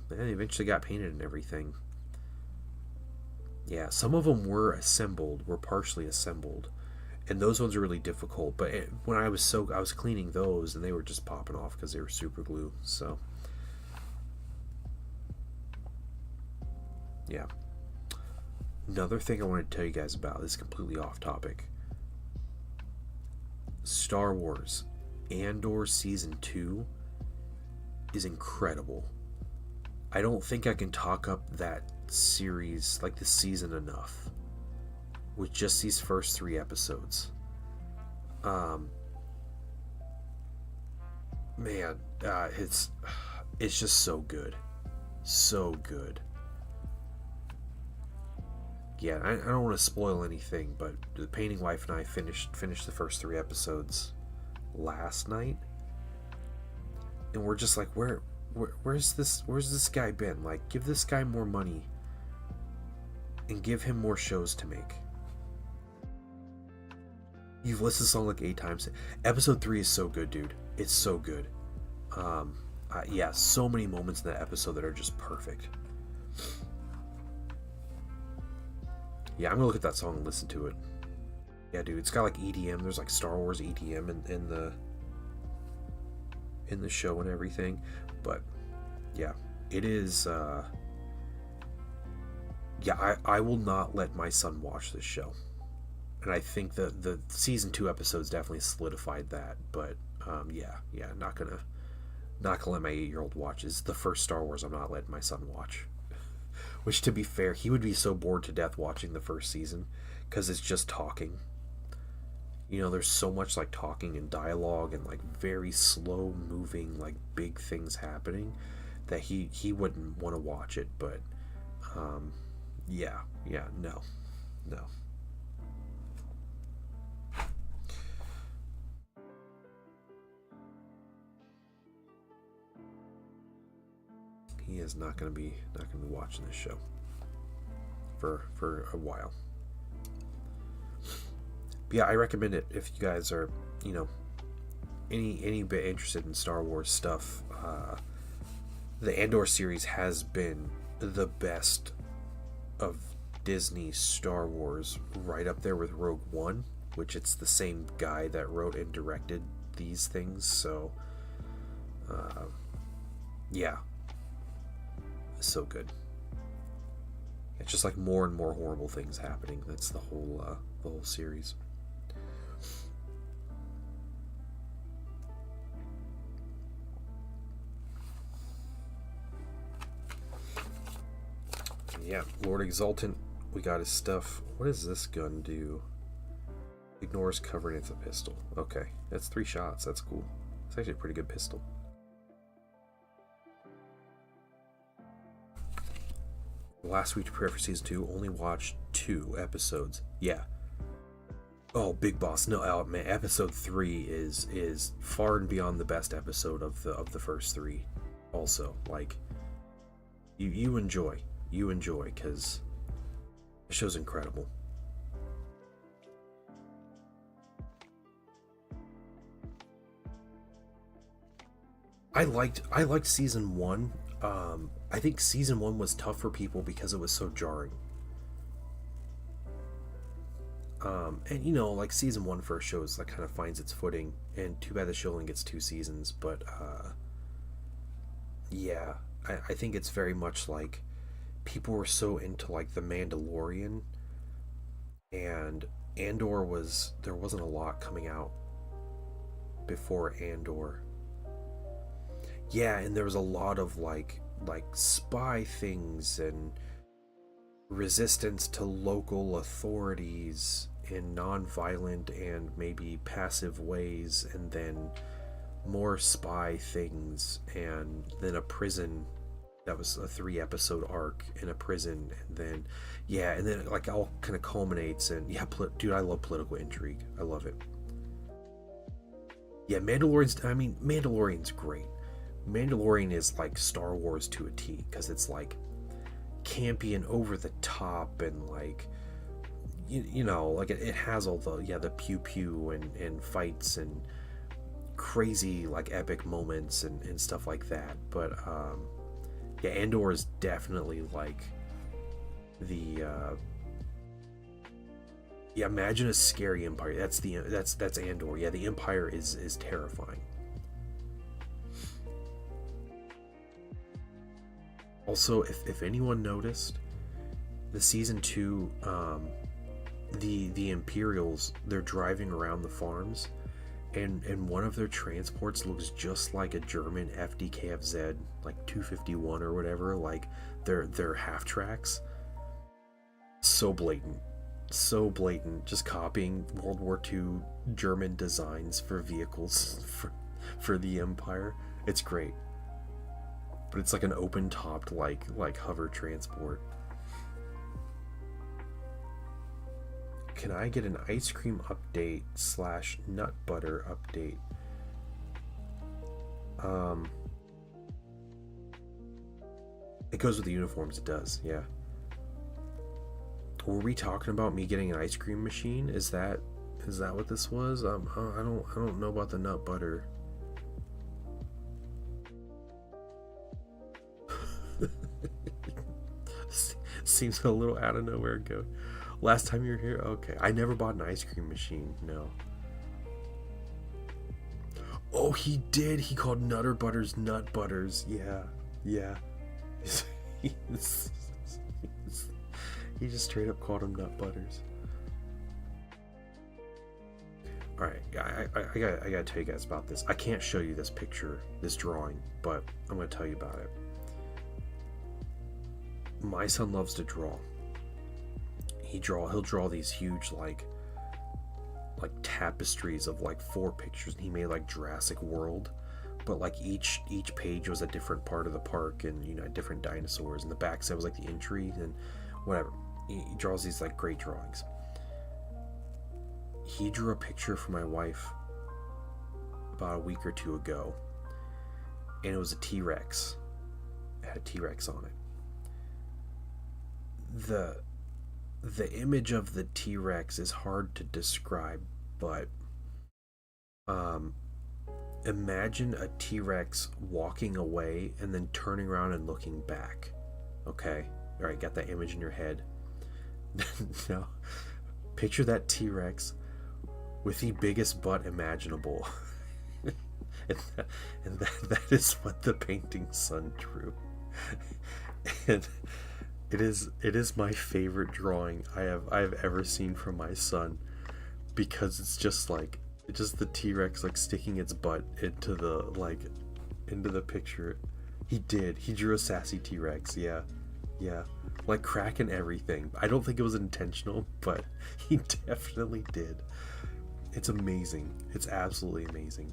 and they eventually got painted and everything. Yeah, some of them were partially assembled, and those ones are really difficult. But when I was cleaning those, and they were just popping off because they were super glue. So yeah. Another thing I wanted to tell you guys about, this is completely off topic. Star Wars Andor Season 2 is incredible. I don't think I can talk up that series, like the season, enough with just these first 3 episodes. Man, it's just so good. So good. Yeah, I don't want to spoil anything, but the painting wife and I finished the first 3 episodes last night, and we're just like, where's this guy been? Like, give this guy more money and give him more shows to make. You've listened to the song like 8 times. Episode 3 is so good, dude. It's so good. Yeah, so many moments in that episode that are just perfect. Yeah, I'm gonna look at that song and listen to it. Yeah, dude, it's got like EDM. There's like Star Wars EDM in the show and everything. But yeah, it is. Yeah, I will not let my son watch this show, and I think the season 2 episodes definitely solidified that. But yeah, not gonna let my 8-year-old watch. It's the first Star Wars I'm not letting my son watch. Which, to be fair, he would be so bored to death watching the first season because it's just talking. You know, there's so much like talking and dialogue and like very slow moving, like big things happening that he wouldn't want to watch it. But yeah, no. He is not going to be watching this show for a while. But yeah, I recommend it if you guys are, you know, any bit interested in Star Wars stuff. The Andor series has been the best of Disney Star Wars, right up there with Rogue One, which it's the same guy that wrote and directed these things. So yeah, so good. It's just like more and more horrible things happening. That's the whole series. Yeah, Lord Exultant, we got his stuff. What does this gun do? Ignores cover and it's a pistol. Okay, that's 3 shots. That's cool. It's actually a pretty good pistol. Last week to prepare for season 2, only watched 2 episodes. Yeah. Oh, Big Boss. No, man, episode 3 is far and beyond the best episode of the first 3. Also, like, you enjoy, because the show's incredible. I liked season 1. I think season 1 was tough for people because it was so jarring. And you know, like season 1 first shows that kind of finds its footing, and too bad the show only gets 2 seasons. But yeah, I think it's very much like people were so into like The Mandalorian, and Andor there wasn't a lot coming out before Andor. Yeah, and there was a lot of like spy things and resistance to local authorities in non-violent and maybe passive ways, and then more spy things, and then a prison. That was a 3-episode arc in a prison, and then it like all kind of culminates. And yeah, dude, I love political intrigue. I love it. Yeah, Mandalorian's great. Mandalorian is like Star Wars to a T, because it's like campy and over the top, and like you know, like it has all the pew pew and fights and crazy like epic moments and stuff like that. But yeah, Andor is definitely like the Yeah, imagine a scary Empire. That's Andor. Yeah, the Empire is terrifying. Also, if anyone noticed, the season 2, the Imperials, they're driving around the farms, and one of their transports looks just like a German FDKFZ, like 251 or whatever, like their half tracks. So blatant. So blatant, just copying World War II German designs for vehicles for the Empire. It's great, but it's like an open-topped like hover transport. Can I get an ice cream update / nut butter update? It goes with the uniforms. It does, yeah. Were we talking about me getting an ice cream machine? Is that what this was? I don't know about the nut butter. Seems a little out of nowhere. Go. Last time you were here? Okay. I never bought an ice cream machine. No. Oh, he did. He called Nutter Butters Nut Butters. Yeah. Yeah. He just straight up called them Nut Butters. Alright, I gotta tell you guys about this. I can't show you this picture, this drawing, but I'm gonna tell you about it. My son loves to draw. He'll draw these huge like tapestries of like 4 pictures, and he made like Jurassic World, but like each page was a different part of the park, and you know, different dinosaurs, and the backside was like the entry and whatever. He draws these like great drawings. He drew a picture for my wife about a week or 2 ago, and it was a T-Rex. It had a T-Rex on it. The image of the T-Rex is hard to describe, but imagine a T-Rex walking away and then turning around and looking back. Okay? Alright, got that image in your head. Now, picture that T-Rex with the biggest butt imaginable. and that is what the painting son drew. And it is my favorite drawing I have ever seen from my son, because it's just the T-Rex like sticking its butt into the picture. He drew a sassy T-Rex. Yeah, like cracking everything. I don't think it was intentional, but he definitely did. It's amazing. It's absolutely amazing.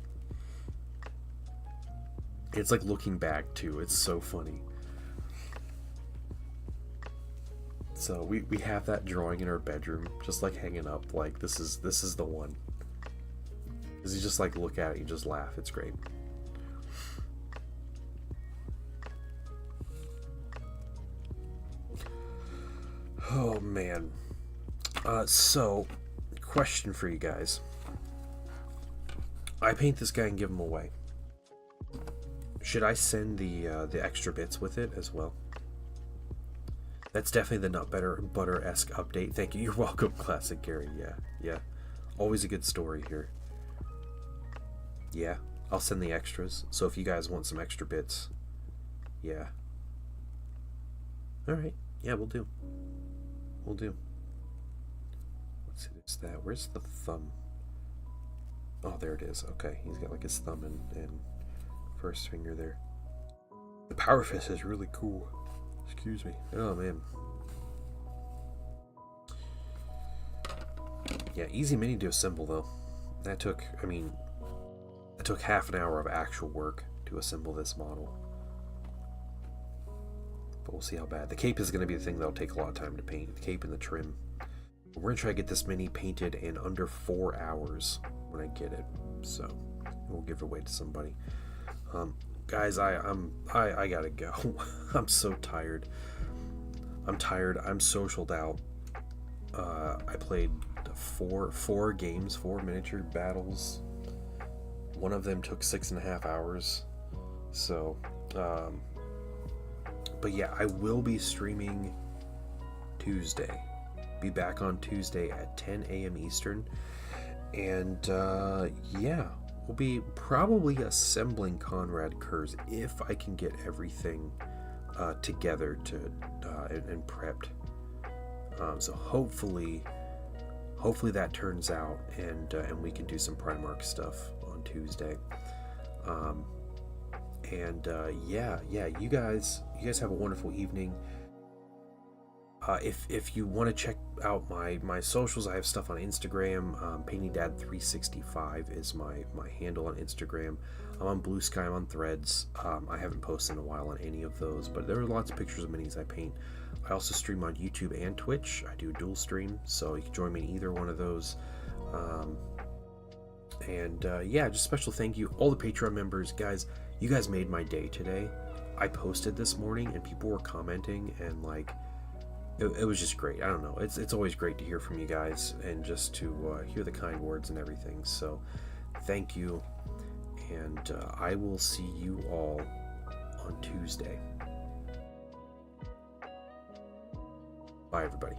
It's like looking back too. It's so funny. So we have that drawing in our bedroom, just like hanging up, like this is the one. Cause you just like look at it, you just laugh. It's great. Oh man. So question for you guys. I paint this guy and give him away. Should I send the extra bits with it as well? That's definitely the nut butter-esque update. Thank you. You're welcome, Classic Gary. Yeah. Always a good story here. Yeah, I'll send the extras. So if you guys want some extra bits, yeah. Alright. Yeah, we'll do. What's that? Where's the thumb? Oh, there it is. Okay, he's got like his thumb and first finger there. The Power Fist is really cool. Excuse me. Oh man. Yeah, easy mini to assemble though. That took half an hour of actual work to assemble this model. But we'll see how bad. The cape is going to be the thing that'll take a lot of time to paint. The cape and the trim. We're going to try to get this mini painted in under 4 hours when I get it. So we'll give it away to somebody. Guys, I gotta go. I'm so tired. I'm tired. I'm socialed out. I played four games, 4 miniature battles. One of them took 6.5 hours. So, but yeah, I will be streaming Tuesday. be back on Tuesday at 10 a.m. Eastern. And yeah, we'll be probably assembling Conrad Curse if I can get everything together and prepped. So hopefully that turns out, and we can do some Primarch stuff on Tuesday. Yeah, you guys have a wonderful evening. If you want to check out my socials, I have stuff on Instagram. PaintingDad365 is my handle on Instagram. I'm on Blue Sky, I'm on Threads. I haven't posted in a while on any of those, but there are lots of pictures of minis I paint. I also stream on YouTube and Twitch. I do a dual stream, so you can join me in either one of those. Yeah, just special thank you all the Patreon members, guys. You guys made my day today. I posted this morning and people were commenting, and like it was just great. I don't know, it's always great to hear from you guys and just to hear the kind words and everything. So thank you, and I will see you all on Tuesday. Bye everybody.